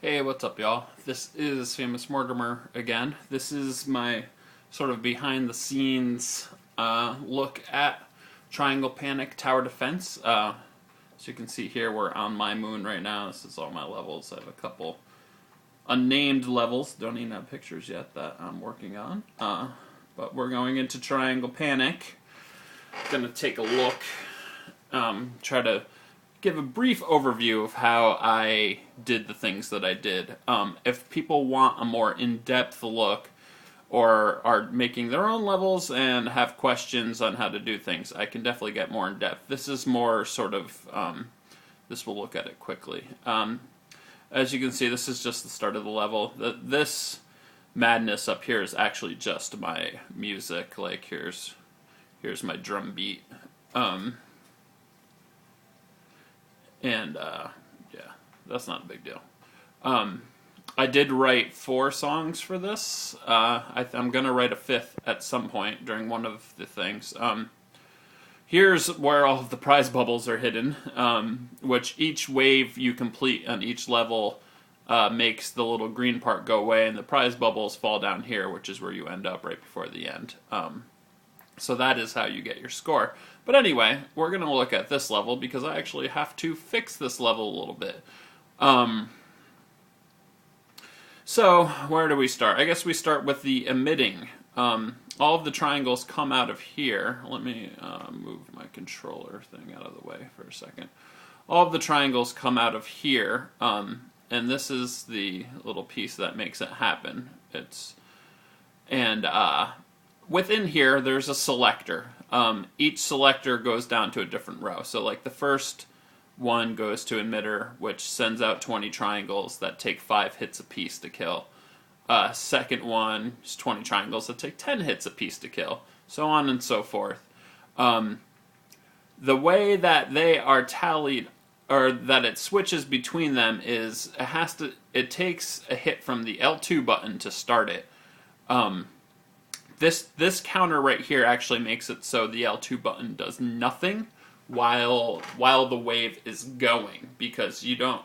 Hey, what's up, y'all? This is Famous Mortimer again. This is my sort of behind the scenes look at Triangle Panic Tower Defense. As you can see here, we're on my moon right now. This is all my levels. I have a couple unnamed levels. Don't even have pictures yet that I'm working on. But we're going into Triangle Panic. Gonna take a look, try to give a brief overview of how I did the things that I did. If people want a more in-depth look or are making their own levels and have questions on how to do things, I can definitely get more in-depth. This is more sort of, this will look at it quickly. As you can see, this is just the start of the level. This madness up here is actually just my music. Like, here's my drum beat. Yeah, that's not a big deal. I did write 4 songs for this. I'm going to write a 5th at some point during one of the things. Here's where all of the prize bubbles are hidden, which each wave you complete on each level makes the little green part go away, and the prize bubbles fall down here, which is where you end up right before the end. So that is how you get your score. But anyway, we're going to look at this level because I actually have to fix this level a little bit. So, where do we start? I guess we start with the emitting. All of the triangles come out of here. Let me move my controller thing out of the way for a second. All of the triangles come out of here, and this is the little piece that makes it happen. Within here, there's a selector. Each selector goes down to a different row. So like the first one goes to emitter, which sends out 20 triangles that take 5 hits apiece to kill. Second one is 20 triangles that take 10 hits apiece to kill. So on and so forth. The way that they are tallied, or that it switches between them, is it takes a hit from the L2 button to start it. This counter right here actually makes it so the L2 button does nothing while the wave is going, because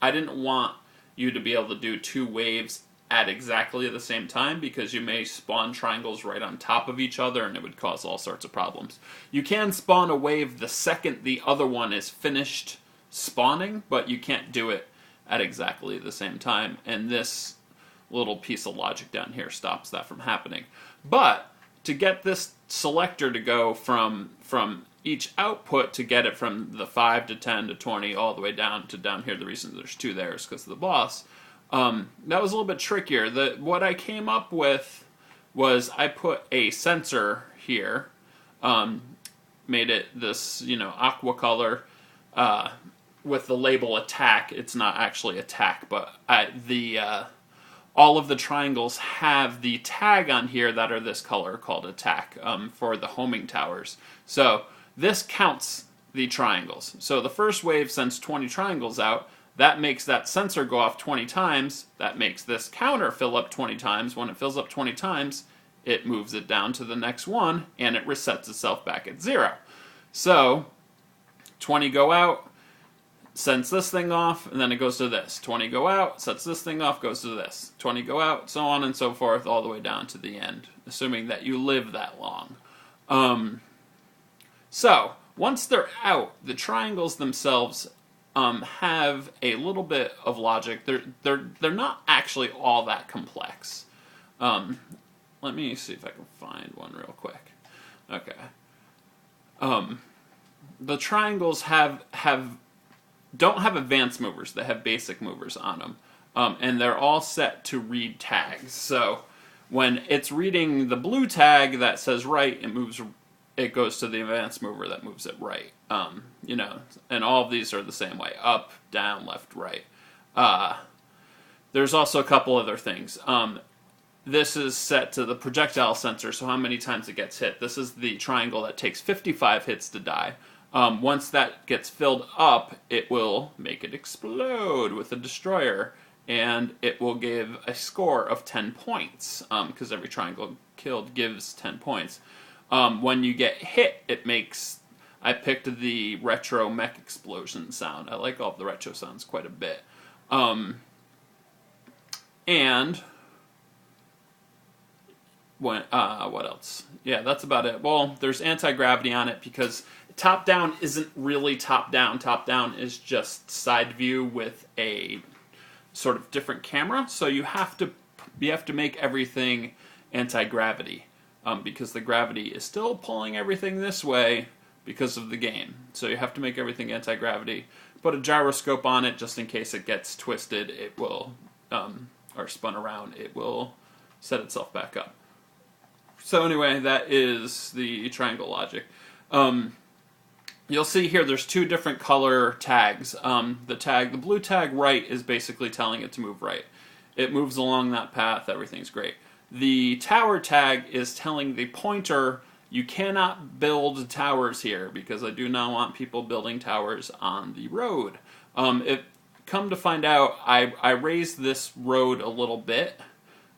I didn't want you to be able to do 2 waves at exactly the same time, because you may spawn triangles right on top of each other and it would cause all sorts of problems. You can spawn a wave the second the other one is finished spawning, but you can't do it at exactly the same time, and this little piece of logic down here stops that from happening. But to get this selector to go from each output, to get it from the 5 to 10 to 20 all the way down to down here, the reason there's 2 there is because of the boss, that was a little bit trickier. What I came up with was I put a sensor here, made it this, aqua color, with the label attack. It's not actually attack, but all of the triangles have the tag on here that are this color called attack, for the homing towers. So this counts the triangles. So the first wave sends 20 triangles out. That makes that sensor go off 20 times. That makes this counter fill up 20 times. When it fills up 20 times, it moves it down to the next one, and it resets itself back at 0. So 20 go out, sends this thing off, and then it goes to this. 20 go out, sets this thing off, goes to this. 20 go out, so on and so forth, all the way down to the end, assuming that you live that long. So, once they're out, the triangles themselves have a little bit of logic. They're not actually all that complex. Let me see if I can find one real quick. Okay. The triangles don't have advanced movers. They have basic movers on them. And they're all set to read tags. So when it's reading the blue tag that says right, it goes to the advanced mover that moves it right. And all of these are the same way. Up, down, left, right. There's also a couple other things. This is set to the projectile sensor, so how many times it gets hit. This is the triangle that takes 55 hits to die. Once that gets filled up, it will make it explode with a destroyer, and it will give a score of 10 points, because every triangle killed gives 10 points. When you get hit, I picked the retro mech explosion sound. I like all of the retro sounds quite a bit. And what else? Yeah, that's about it. Well, there's anti-gravity on it because top-down isn't really top-down. Top-down is just side view with a sort of different camera. So you have to make everything anti-gravity because the gravity is still pulling everything this way because of the game. So you have to make everything anti-gravity. Put a gyroscope on it just in case it gets twisted. It will, or spun around, it will set itself back up. So anyway, that is the triangle logic. You'll see here there's two different color tags. The blue tag right is basically telling it to move right. It moves along that path, everything's great. The tower tag is telling the pointer you cannot build towers here because I do not want people building towers on the road. Come to find out, I raised this road a little bit.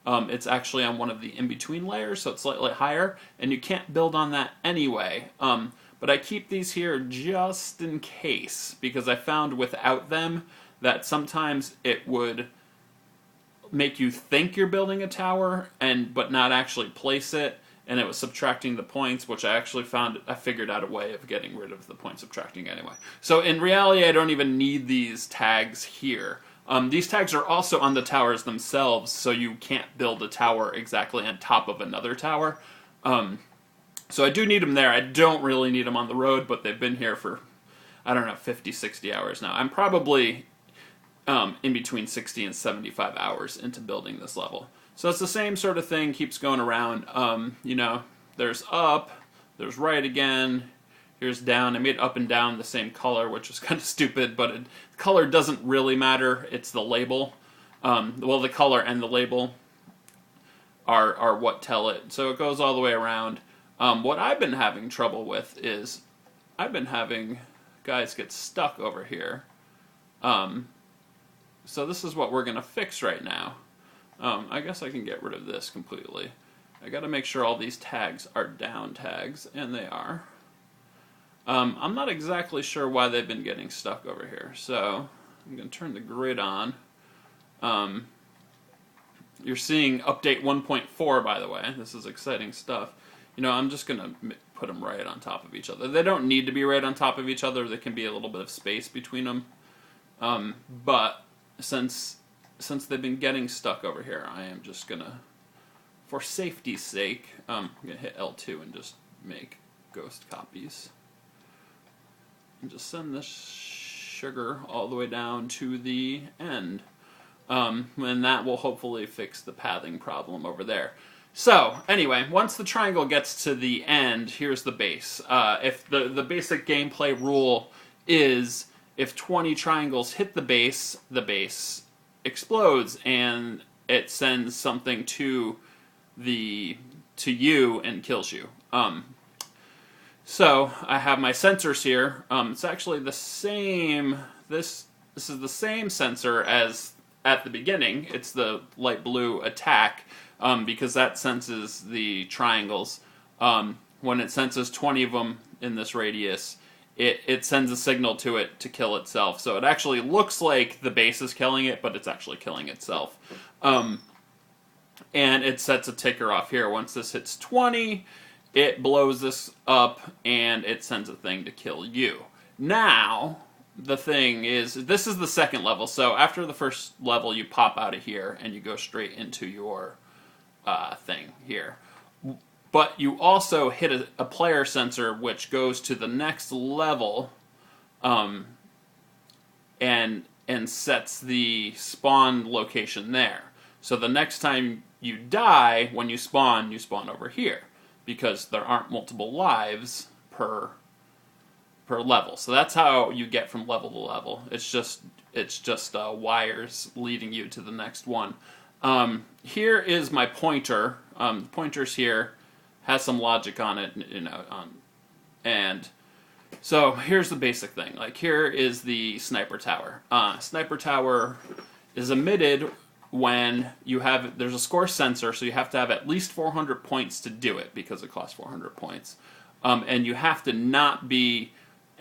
It's actually on one of the in-between layers, so it's slightly higher, and you can't build on that anyway. But I keep these here just in case, because I found without them that sometimes it would make you think you're building a tower, but not actually place it, and it was subtracting the points, which I actually I figured out a way of getting rid of the point subtracting anyway. So in reality, I don't even need these tags here. These tags are also on the towers themselves, so you can't build a tower exactly on top of another tower. So I do need them there. I don't really need them on the road, but they've been here for, I don't know, 50, 60 hours now. I'm probably in between 60 and 75 hours into building this level. So it's the same sort of thing, keeps going around. There's up, there's right again, here's down. I made up and down the same color, which was kind of stupid, but the color doesn't really matter. It's the label. The color and the label are what tell it. So it goes all the way around. What I've been having trouble with is I've been having guys get stuck over here. So this is what we're going to fix right now. I guess I can get rid of this completely. I got to make sure all these tags are down tags, and they are. I'm not exactly sure why they've been getting stuck over here, so I'm going to turn the grid on. You're seeing update 1.4, by the way. This is exciting stuff. I'm just going to put them right on top of each other. They don't need to be right on top of each other. There can be a little bit of space between them. But since they've been getting stuck over here, I am just going to, for safety's sake, I'm going to hit L2 and just make ghost copies. And just send this sugar all the way down to the end. And that will hopefully fix the pathing problem over there. So, anyway, once the triangle gets to the end, here's the base. If the basic gameplay rule is if 20 triangles hit the base explodes and it sends something to you and kills you. So I have my sensors here. It's actually the same. This is the same sensor as at the beginning. It's the light blue attack because that senses the triangles. When it senses 20 of them in this radius, it sends a signal to it to kill itself. So it actually looks like the base is killing it, but it's actually killing itself. And it sets a ticker off here. Once this hits 20, it blows this up, and it sends a thing to kill you. Now, the thing is, this is the second level, so after the first level, you pop out of here, and you go straight into your thing here. But you also hit a player sensor, which goes to the next level, and sets the spawn location there. So the next time you die, when you spawn over here, because there aren't multiple lives per level. So that's how you get from level to level. It's just wires leading you to the next one. Here is my pointer. The pointer's here, has some logic on it, and so here's the basic thing. Like, here is the sniper tower. Sniper tower is emitted when there's a score sensor, so you have to have at least 400 points to do it, because it costs 400 points. And you have to not be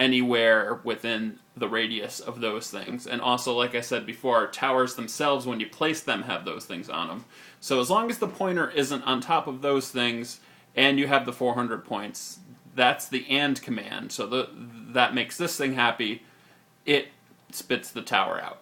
anywhere within the radius of those things. And also, like I said before, towers themselves, when you place them, have those things on them. So as long as the pointer isn't on top of those things, and you have the 400 points, that's the AND command. So that makes this thing happy. It spits the tower out.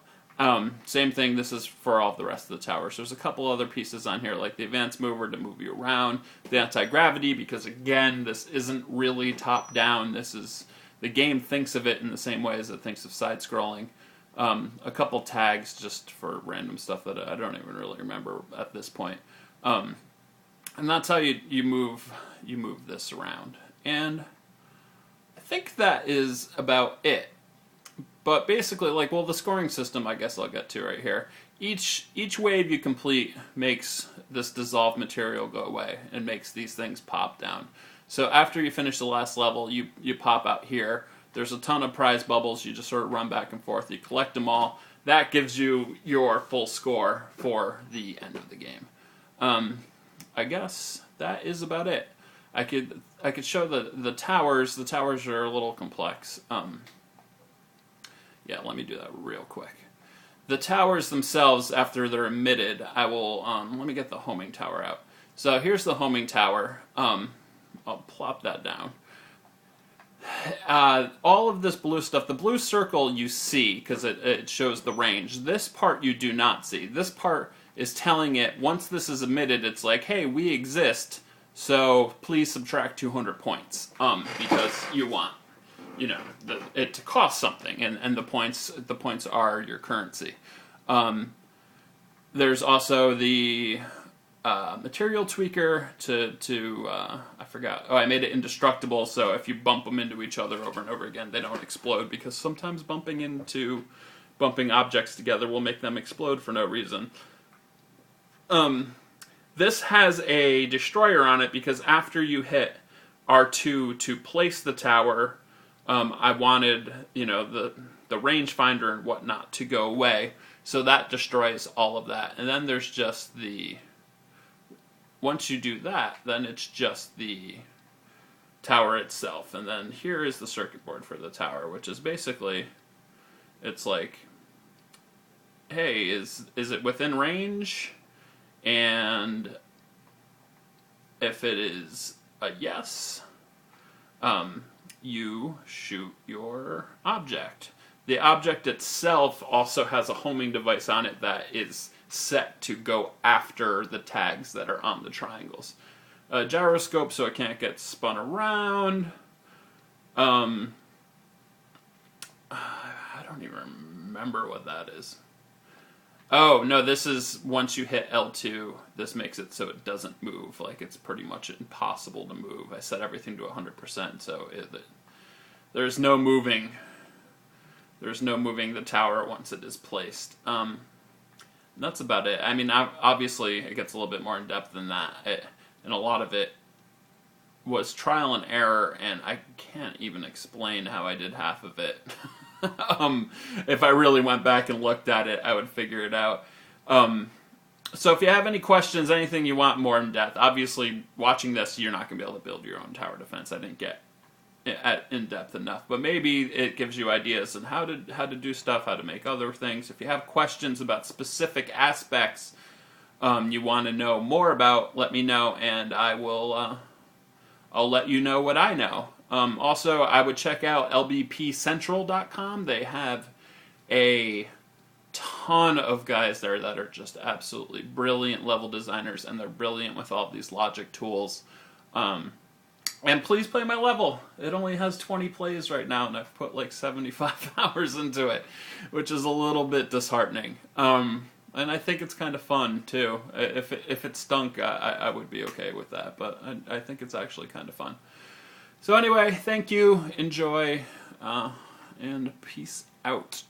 Same thing, this is for all the rest of the towers. There's a couple other pieces on here, like the advanced mover to move you around, the anti-gravity, because again, this isn't really top-down. This is, the game thinks of it in the same way as it thinks of side-scrolling. A couple tags just for random stuff that I don't even really remember at this point. And that's how you move this around. And I think that is about it. But basically, like, well, the scoring system, I guess I'll get to right here. Each wave you complete makes this dissolved material go away and makes these things pop down. So after you finish the last level, you pop out here. There's a ton of prize bubbles. You just sort of run back and forth. You collect them all. That gives you your full score for the end of the game. I guess that is about it. I could show the towers. The towers are a little complex. Yeah, let me do that real quick. The towers themselves, after they're emitted, I will, let me get the homing tower out. So here's the homing tower. I'll plop that down. All of this blue stuff, the blue circle you see, because it shows the range. This part you do not see. This part is telling it, once this is emitted, it's like, hey, we exist, so please subtract 200 points, because you want, you know, it to cost something, and the points are your currency. There's also the material tweaker to I forgot. Oh, I made it indestructible, so if you bump them into each other over and over again, they don't explode, because sometimes bumping objects together will make them explode for no reason. This has a destroyer on it, because after you hit R2 to place the tower, I wanted, you know, the rangefinder and whatnot to go away, so that destroys all of that. And then there's just once you do that, then it's just the tower itself. And then here is the circuit board for the tower, which is basically, it's like, hey, is it within range? And if it is a yes, you shoot your object. The object itself also has a homing device on it that is set to go after the tags that are on the triangles. A gyroscope so it can't get spun around. I don't even remember what that is. Oh, no, this is once you hit L2, this makes it so it doesn't move. Like, it's pretty much impossible to move. I set everything to 100%, so there's no moving. There's no moving the tower once it is placed. That's about it. I mean, obviously, it gets a little bit more in depth than that. And a lot of it was trial and error, and I can't even explain how I did half of it. If I really went back and looked at it, I would figure it out. So if you have any questions, anything you want more in depth, obviously, watching this, you're not going to be able to build your own tower defense. I didn't get in depth enough, but maybe it gives you ideas on how to do stuff, how to make other things. If you have questions about specific aspects you want to know more about, let me know, and I'll let you know what I know. Also, I would check out lbpcentral.com. They have a ton of guys there that are just absolutely brilliant level designers, and they're brilliant with all these logic tools. And please play my level. It only has 20 plays right now, and I've put like 75 hours into it, which is a little bit disheartening. And I think it's kind of fun, too. If it stunk, I would be okay with that, but I think it's actually kind of fun. So anyway, thank you, enjoy, and peace out.